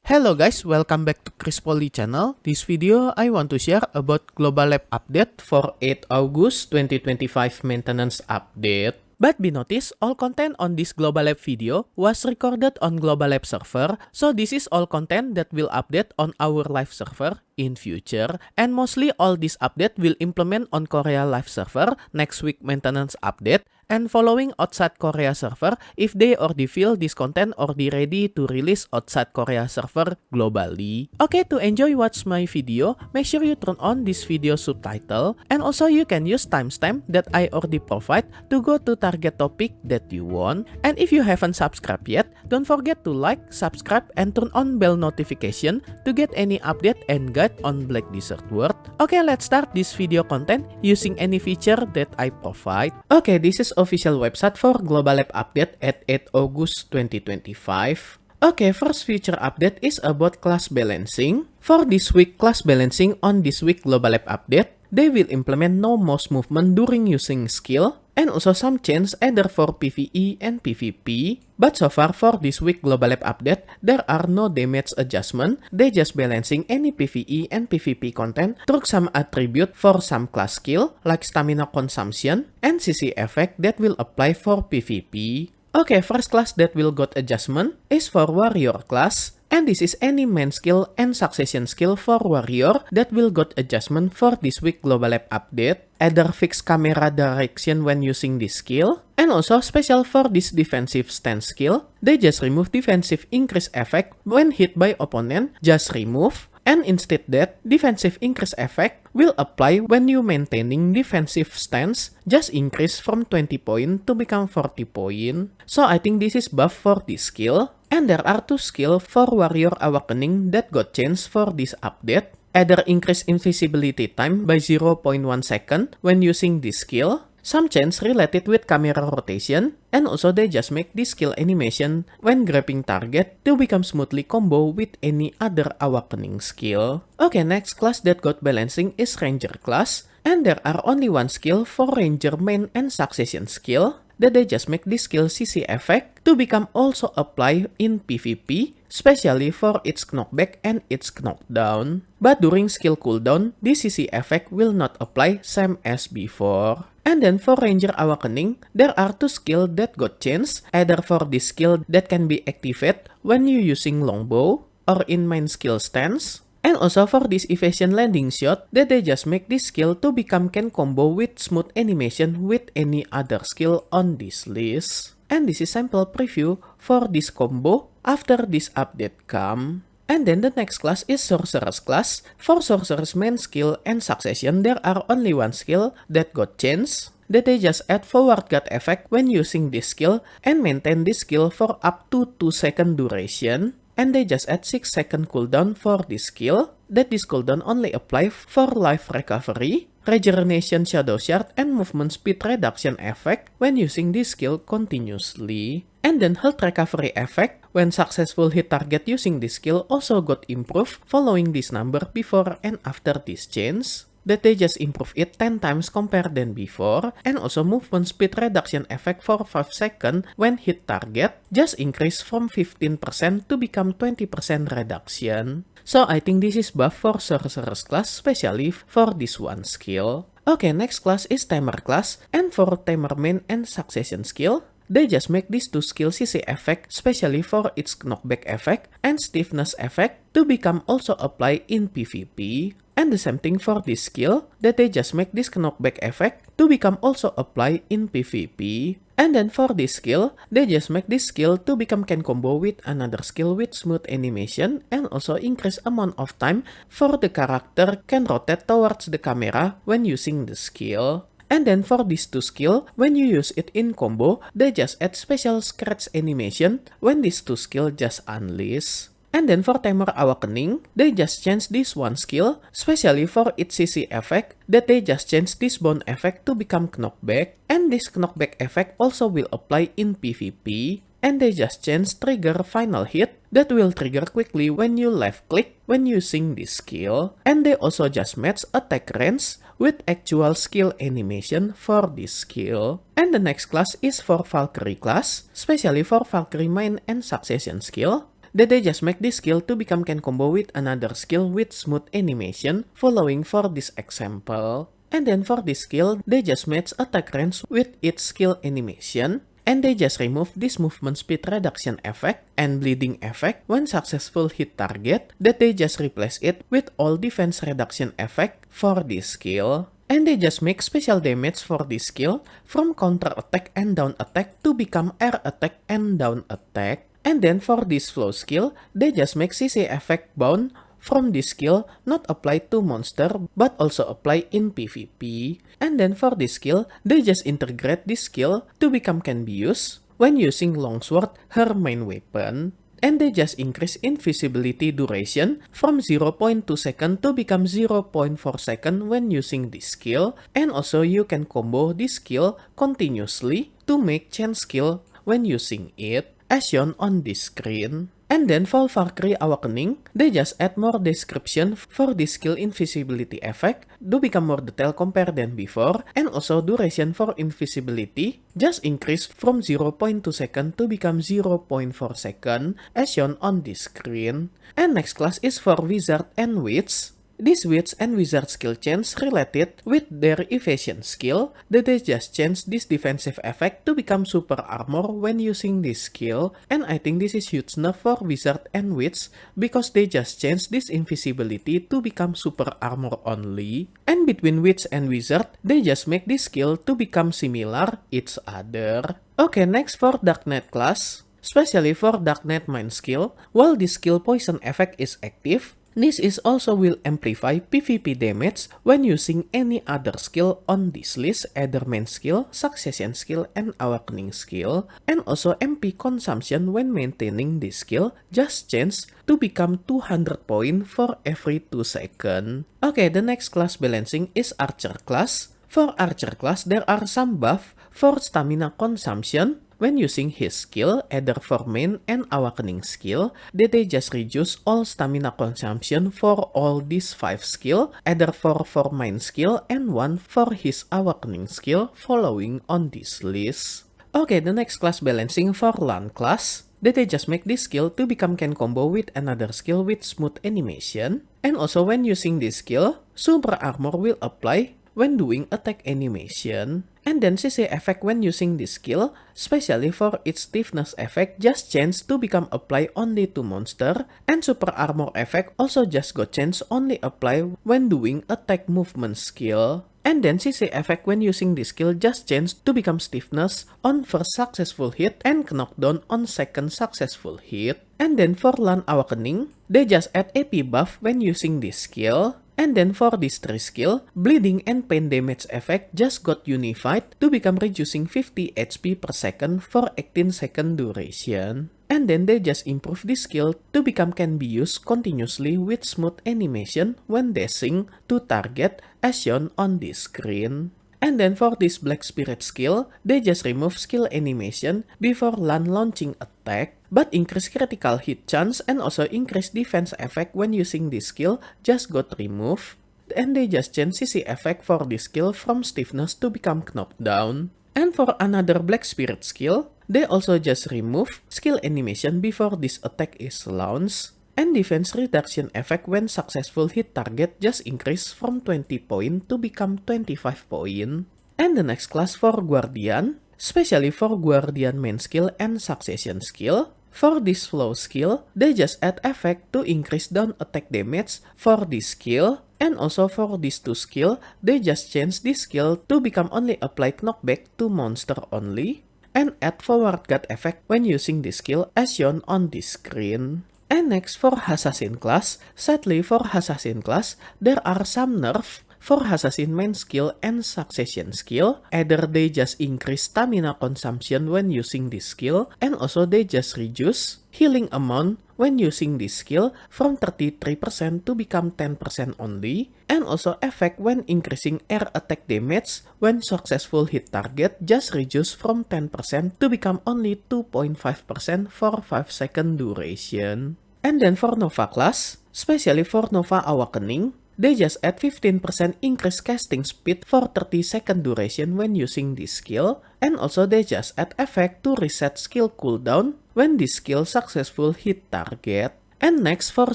Hello guys, welcome back to Poli channel. This video I want to share about Global Lab update for 8 August 2025 maintenance update. But be noticed, all content on this Global Lab video was recorded on Global Lab server, so this is all content that will update on our live server in future. And mostly all this update will implement on Korea live server next week maintenance update, and following outside Korea server if they already feel this content already ready to release outside Korea server globally. Okay, to enjoy watch my video, make sure you turn on this video subtitle, and also you can use timestamp that I already provide to go to target topic that you want. And if you haven't subscribed yet, don't forget to like, subscribe, and turn on bell notification to get any update and guide on Black Desert World. Okay, let's start this video content using any feature that I provide. Okay, this is official website for Global Lab update at 8 August 2025. Okay, first feature update is about class balancing. For this week class balancing on this week Global Lab update, they will implement no mouse movement during using skill, and also some change either for PvE and PvP. But so far for this week Global Lab update, there are no damage adjustment. They just balancing any PvE and PvP content through some attribute for some class skill like stamina consumption and CC effect that will apply for PvP. Okay, first class that will got adjustment is for warrior class. And this is any main skill and succession skill for warrior that will got adjustment for this week Global Lab update. Either fixed camera direction when using this skill, and also special for this defensive stance skill, they just remove defensive increase effect when hit by opponent, just remove. And instead that, defensive increase effect will apply when you maintaining defensive stance, just increase from 20 point to become 40 point. So I think this is buff for this skill. And there are two skills for Warrior Awakening that got changed for this update. Either increase invisibility time by 0.1 second when using this skill, some change related with camera rotation, and also they just make this skill animation when grabbing target to become smoothly combo with any other Awakening skill. Okay, next class that got balancing is Ranger class, and there are only one skill for Ranger main and succession skill, that they just make this skill CC effect to become also apply in PvP, especially for its knockback and its knockdown. But during skill cooldown, this CC effect will not apply same as before. And then for Ranger Awakening, there are two skills that got changed, either for this skill that can be activated when you using longbow or in main skill stance. And also for this evasion landing shot, that they just make this skill to become can combo with smooth animation with any other skill on this list. And this is sample preview for this combo after this update come. And then the next class is Sorceress class. For Sorceress main skill and succession, there are only one skill that got changed, that they just add forward guard effect when using this skill and maintain this skill for up to 2 second duration. And they just add 6 second cooldown for this skill, that this cooldown only apply for life recovery, regeneration shadow shard, and movement speed reduction effect when using this skill continuously. And then health recovery effect when successful hit target using this skill also got improved following this number before and after this change, that they just improve it 10 times compared than before, and also movement speed reduction effect for 5 seconds when hit target, just increase from 15% to become 20% reduction. So I think this is buff for Sorceress class, especially for this one skill. Okay, next class is Tamer class, and for Tamer main and succession skill, they just make these two skill CC effect, especially for its knockback effect and stiffness effect, to become also apply in PvP. And the same thing for this skill, that they just make this knockback effect to become also apply in PvP. And then for this skill, they just make this skill to become can combo with another skill with smooth animation, and also increase amount of time for the character can rotate towards the camera when using the skill. And then for these two skill, when you use it in combo, they just add special scratch animation when these two skill just unleash. And then for Tamer Awakening, they just change this one skill, especially for its CC effect, that they just change this bone effect to become knockback, and this knockback effect also will apply in PvP. And they just change trigger final hit, that will trigger quickly when you left click when using this skill. And they also just match attack range with actual skill animation for this skill. And the next class is for Valkyrie class, especially for Valkyrie main and succession skill. that they just make this skill to become can combo with another skill with smooth animation, following for this example. And then for this skill, they just match attack range with its skill animation, and they just remove this movement speed reduction effect and bleeding effect when successful hit target, that they just replace it with all defense reduction effect for this skill. And they just make special damage for this skill from counter attack and down attack to become air attack and down attack. And then for this flow skill, they just make CC effect bound from this skill not applied to monster but also apply in PvP. And then for this skill, they just integrate this skill to become can be used when using longsword, her main weapon. And they just increase invisibility duration from 0.2 second to become 0.4 second when using this skill. And also you can combo this skill continuously to make chain skill when using it, as shown on this screen. And then for Valkyrie Awakening, they just add more description for this skill invisibility effect to become more detailed compared than before, and also duration for invisibility just increase from 0.2 second to become 0.4 second, as shown on this screen. And next class is for Wizard and Witch. These Witch and Wizard skill change related with their evasion skill, that they just change this defensive effect to become super armor when using this skill. And I think this is huge enough for Wizard and Witch because they just change this invisibility to become super armor only. And between Witch and Wizard, they just make this skill to become similar each other. Okay, next for Dark Knight class. Especially for Dark Knight main skill, while this skill poison effect is active, this is also will amplify PvP damage when using any other skill on this list, either main skill, succession skill, and awakening skill. And also MP consumption when maintaining this skill just change to become 200 points for every 2 seconds. Okay, the next class balancing is Archer class. For Archer class, there are some buff for stamina consumption when using his skill, either for main and awakening skill, that they just reduce all stamina consumption for all these 5 skill, either for main skill and 1 for his awakening skill, following on this list. Okay, the next class balancing for Lahn class, that they just make this skill to become can combo with another skill with smooth animation, and also when using this skill, super armor will apply when doing attack animation. And then CC effect when using this skill, especially for its stiffness effect, just change to become apply only to monster, and super armor effect also just got change only apply when doing attack movement skill. And then CC effect when using this skill just change to become stiffness on first successful hit and knockdown on second successful hit. And then for Lahn Awakening, they just add AP buff when using this skill. And then for this 3 skill, bleeding and pain damage effect just got unified to become reducing 50 HP per second for 18 second duration. And then they just improve this skill to become can be used continuously with smooth animation when dashing to target, as shown on this screen. And then for this Black Spirit skill, they just remove skill animation before Lahn launching attack, but increase critical hit chance and also increase defense effect when using this skill just got removed. And they just change CC effect for this skill from stiffness to become knockdown. And for another Black Spirit skill, they also just remove skill animation before this attack is launched. And defense reduction effect when successful hit target just increase from 20 point to become 25 point. And the next class for Guardian, especially for Guardian main skill and succession skill. For this flow skill, they just add effect to increase down attack damage for this skill. And also for these 2 skill, they just change this skill to become only apply knockback to monster only, and add forward guard effect when using this skill, as shown on this screen. And next for Hashashin class, sadly for Hashashin class, there are some nerfs for Hashashin main skill and succession skill. Either they just increase stamina consumption when using this skill, and also they just reduce healing amount when using this skill from 33% to become 10% only, and also effect when increasing air attack damage when successful hit target just reduce from 10% to become only 2.5% for 5 second duration. And then for Nova class, especially for Nova Awakening, they just add 15% increase casting speed for 30-second duration when using this skill, and also they just add effect to reset skill cooldown when this skill successful hit target. And next for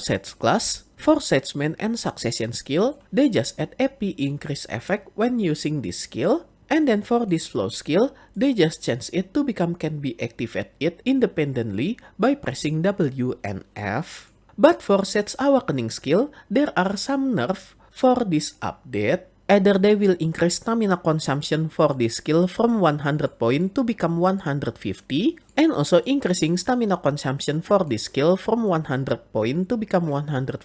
Sage class, for Sageman and Succession skill, they just add AP increase effect when using this skill. And then for this flow skill, they just change it to become can be activated independently by pressing W and F. But for Sage Awakening skill, there are some nerfs for this update. Either they will increase stamina consumption for this skill from 100 point to become 150, and also increasing stamina consumption for this skill from 100 point to become 150,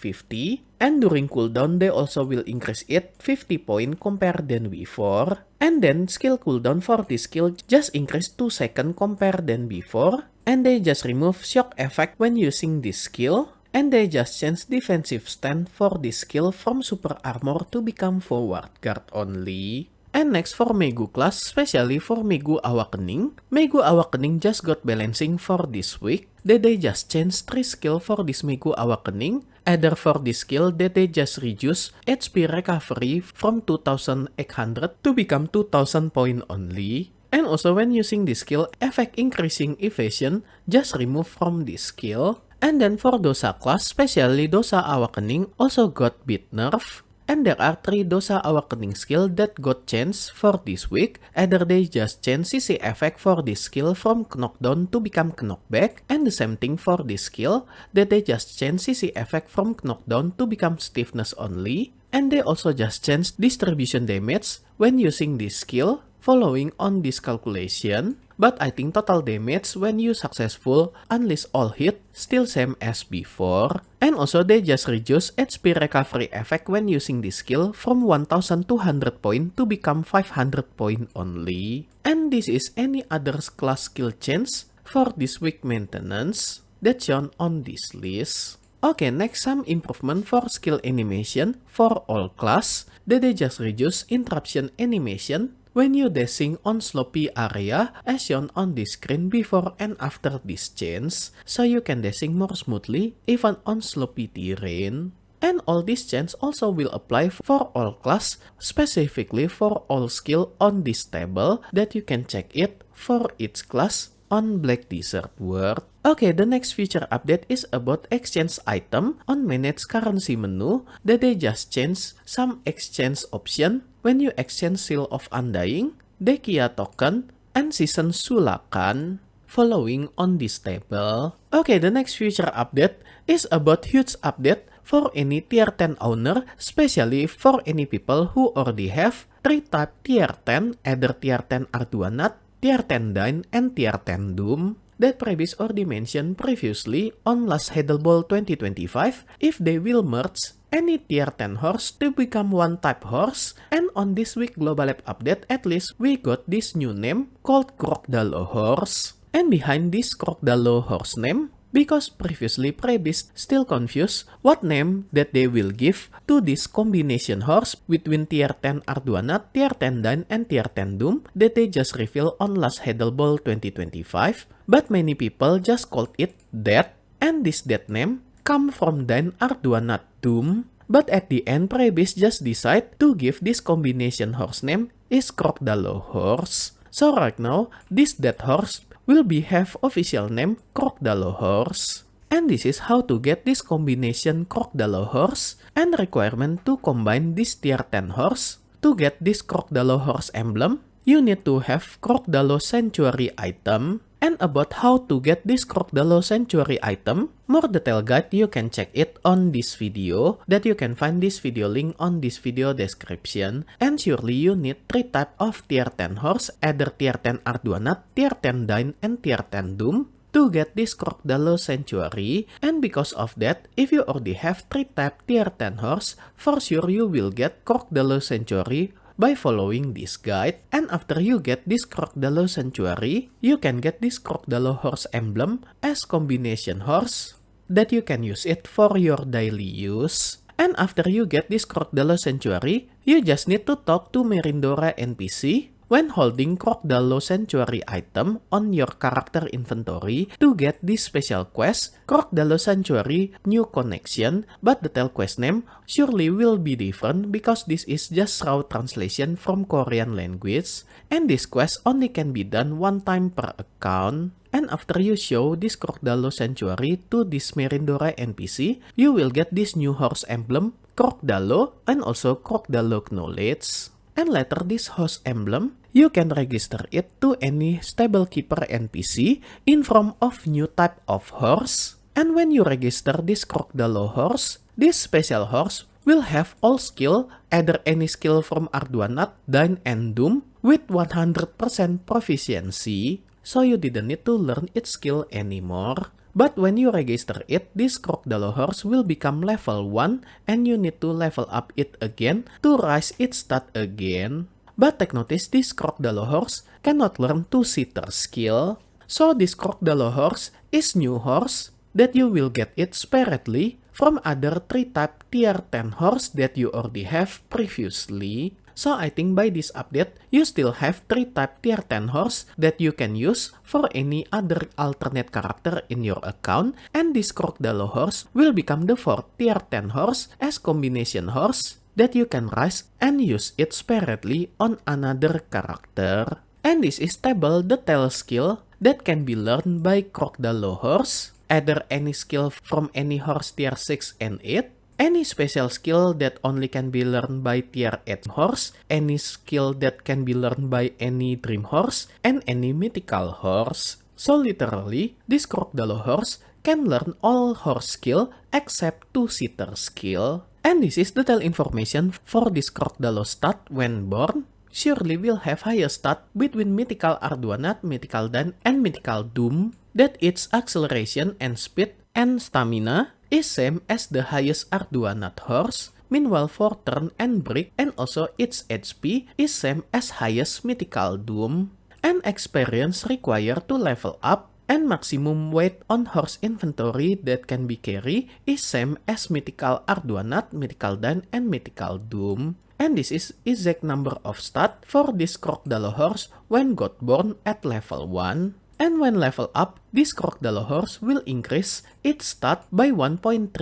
and during cooldown they also will increase it 50 point compared than before, and then skill cooldown for this skill just increase 2 seconds compared than before, and they just remove shock effect when using this skill. And they just change defensive stand for this skill from super armor to become forward guard only. And next for Maegu class, especially for Maegu Awakening. Maegu Awakening just got balancing for this week. They just change 3 skill for this Maegu Awakening. Either for this skill that they just reduce HP recovery from 2800 to become 2000 point only. And also when using this skill, effect increasing evasion just remove from this skill. And then for Dosa class, especially Dosa Awakening, also got bit nerf. And there are 3 Dosa Awakening skill that got changed for this week. Either they just change CC effect for this skill from knockdown to become knockback, and the same thing for this skill, that they just change CC effect from knockdown to become stiffness only. And they also just change distribution damage when using this skill, following on this calculation. But I think total damage when you successful unleash all hit still same as before. And also they just reduce HP recovery effect when using this skill from 1200 point to become 500 point only. And this is any other class skill change for this week maintenance that's shown on this list. Okay, next some improvement for skill animation for all class. They just reduce interruption animation when you dashing on slopey area as shown on this screen before and after this change, so you can dashing more smoothly even on slopey terrain. And all these changes also will apply for all class, specifically for all skill on this table that you can check it for each class on Black Desert World. Okay, the next feature update is about exchange item on manage currency menu that they just change some exchange option when you exchange Seal of Undying, Dekia token, and Season Sulakan, following on this table. Okay, the next feature update is about huge update for any tier 10 owner, especially for any people who already have 3 type tier 10, either tier 10 Arduanat, tier 10 Dyn, and tier 10 Doom, that previous already mentioned previously on last Ball 2025 if they will merge any tier 10 horse to become one type horse. And on this week Global Lab update, at least we got this new name called Krogdalo Horse. And behind this Krogdalo Horse name, because previously Prebis still confused what name that they will give to this combination horse between tier 10 Arduanat, tier 10 Dyn, and tier 10 Doom that they just revealed on last Ball 2025. But many people just called it that, and this that name come from Dyn Arduanat Doom. But at the end, Prebis just decide to give this combination horse name is Krogdalo Horse. So right now, this that horse will be have official name Krogdalo Horse. And this is how to get this combination Krogdalo Horse, and requirement to combine this tier 10 horse. To get this Krogdalo Horse emblem, you need to have Krogdalo Sanctuary item. And about how to get this Krogdalo Sanctuary item, more detailed guide you can check it on this video, that you can find this video link on this video description. And surely you need 3 type of tier 10 horse, either tier 10 Arduanat, tier 10 Dyn, and tier 10 Doom to get this Krogdalo Sanctuary. And because of that, if you already have 3 type tier 10 horse, for sure you will get Krogdalo Sanctuary by following this guide. And after you get this Krogdalo Sanctuary, you can get this Krogdalo Horse emblem as combination horse that you can use it for your daily use. And after you get this Krogdalo Sanctuary, you just need to talk to Merindora NPC when holding Krogdalo Sanctuary item on your character inventory to get this special quest, Krogdalo Sanctuary New Connection, but the tail quest name surely will be different because this is just raw translation from Korean language, and this quest only can be done one time per account. And after you show this Krogdalo Sanctuary to this Merindora NPC, you will get this new horse emblem, Krogdalo, and also Krogdalo Knowledge. And later this horse emblem, you can register it to any stable keeper NPC in form of new type of horse. And when you register this Krogdalo horse, this special horse will have all skill, either any skill from Arduanat, Dyne, and Doom with 100% proficiency. So you didn't need to learn its skill anymore. But when you register it, this Krogdalo horse will become level 1 and you need to level up it again to rise its stat again. But take notice this Krogdalo horse cannot learn two-seater skill. So this Krogdalo horse is new horse that you will get it separately from other 3-type tier 10 horse that you already have previously. So I think by this update, you still have 3-type tier 10 horse that you can use for any other alternate character in your account, and this Krogdalo horse will become the 4th tier 10 horse as combination horse that you can rise and use it separately on another character. And this is stable the tail skill that can be learned by Krogdalo horse, either any skill from any horse tier 6 and 8, any special skill that only can be learned by tier 8 horse, any skill that can be learned by any dream horse, and any mythical horse. So literally, this Krogdalo horse can learn all horse skill except two-seater skill. And this is the tail information for this Krogdalo stat when born. Surely will have higher stat between mythical Arduanat, mythical Dyne, and mythical Doom, that its acceleration and speed and stamina is same as the highest Arduanat horse, meanwhile for turn and break and also its HP is same as highest mythical Doom, and experience required to level up and maximum weight on horse inventory that can be carry is same as mythical Arduanat, mythical Dyne, and mythical Doom. And this is exact number of stat for this Krogdalo horse when got born at level 1. And when level up, this Krogdalo horse will increase its stat by 1.3%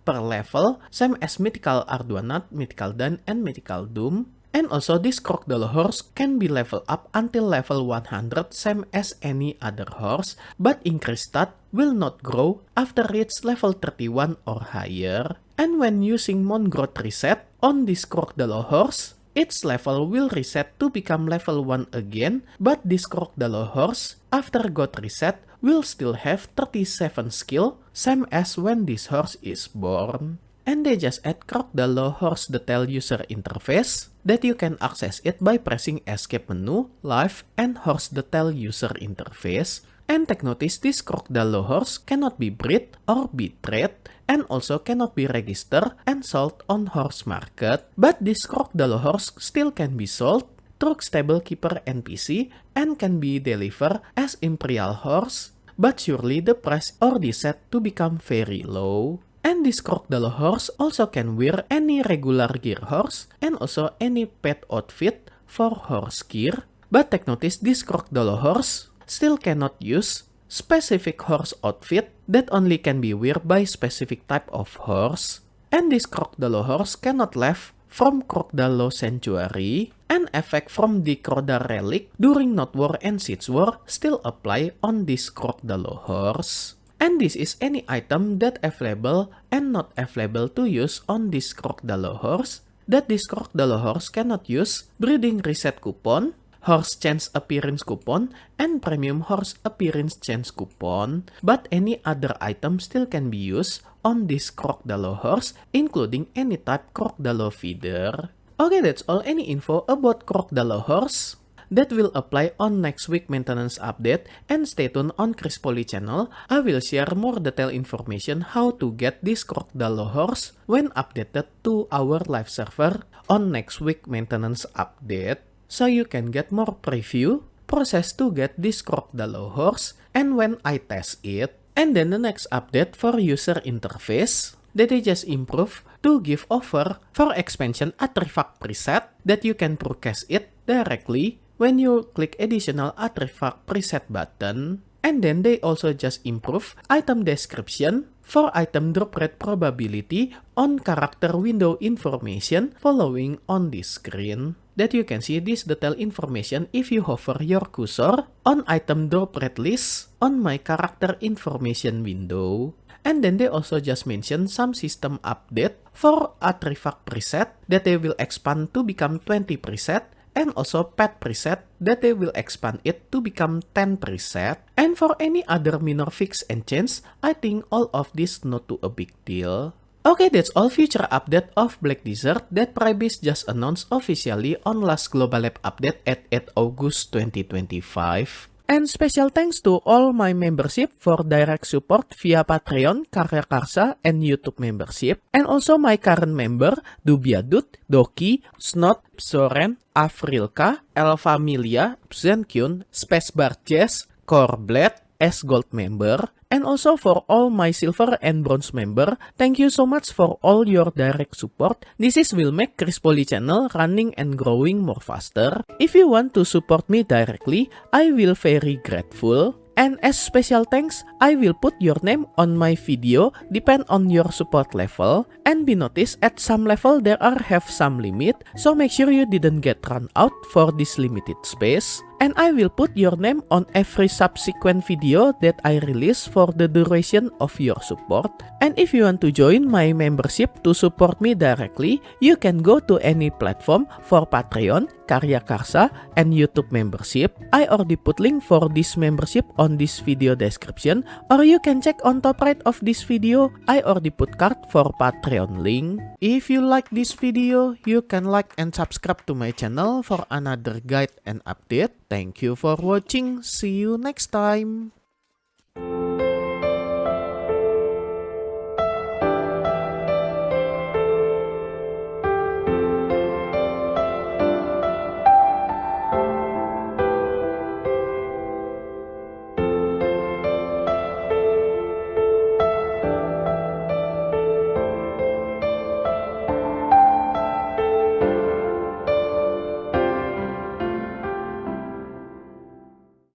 per level, same as mythical Arduanat, mythical Dyne, and mythical Doom. And also this Krogdalo horse can be level up until level 100, same as any other horse, but increased stat will not grow after reach level 31 or higher. And when using Mon Growth Reset on this Krogdalo horse, its level will reset to become level 1 again, but this Krogdalo horse, after got reset, will still have 37 skill, same as when this horse is born. And they just add Krogdalo horse detail user interface, that you can access it by pressing escape menu, live, and horse detail user interface. And take notice this Krogdalo horse cannot be bred or be traded, and also cannot be registered and sold on horse market. But this Krogdalo horse still can be sold through stable keeper NPC and can be delivered as imperial horse, but surely the price already set to become very low. And this Krogdalo horse also can wear any regular gear horse and also any pet outfit for horse gear. But take notice this Krogdalo horse still cannot use specific horse outfit that only can be wear by specific type of horse. And this Krogdalo horse cannot leave from Krogdalo Sanctuary, and effect from the Kroda relic during Not War and Siege War still apply on this Krogdalo horse. And this is any item that available and not available to use on this Krogdalo horse, that this Krogdalo horse cannot use breeding reset coupon, horse chance appearance coupon, and premium horse appearance chance coupon, but any other item still can be used on this Krogdalo horse, including any type Krogdalo feeder. Okay, that's all any info about Krogdalo horse that will apply on next week maintenance update, and stay tuned on Poli channel. I will share more detailed information how to get this Krogdalo horse when updated to our live server on next week maintenance update. So you can get more preview, process to get this Krogdalo horse, and when I test it. And then the next update for user interface. that they just improve to give over for expansion artifact preset that you can purchase it directly when you click additional artifact preset button. And then they also just improve item description for item drop rate probability on character window information following on this screen. That you can see this detailed information if you hover your cursor on item drop rate list on my character information window. And then they also just mention some system update for artifact preset that they will expand to become 20 preset, and also pet preset that they will expand it to become 10 preset. And for any other minor fix and change, I think all of this not too a big deal. Okay, that's all future update of Black Desert that Pribase just announced officially on last Global Lab update at 8 August 2025. And special thanks to all my membership for direct support via Patreon, KaryaKarsa, and YouTube membership. And also my current member, DubyaDude, Doki, Snoods, Xoren, Avrilka, Familia, Xenqn, Spacebar Jace, KorBlade, as gold member. And also for all my silver and bronze member, thank you so much for all your direct support. This will make Poli channel running and growing more faster. If you want to support me directly, I will very grateful. And as special thanks, I will put your name on my video depend on your support level. And be noticed at some level there are have some limit, so make sure you didn't get run out for this limited space. And I will put your name on every subsequent video that I release for the duration of your support. And if you want to join my membership to support me directly, you can go to any platform for Patreon, KaryaKarsa, and YouTube membership. I already put link for this membership on this video description, or you can check on top right of this video. I already put card for Patreon link. If you like this video, you can like and subscribe to my channel for another guide and update. Thank you for watching. See you next time.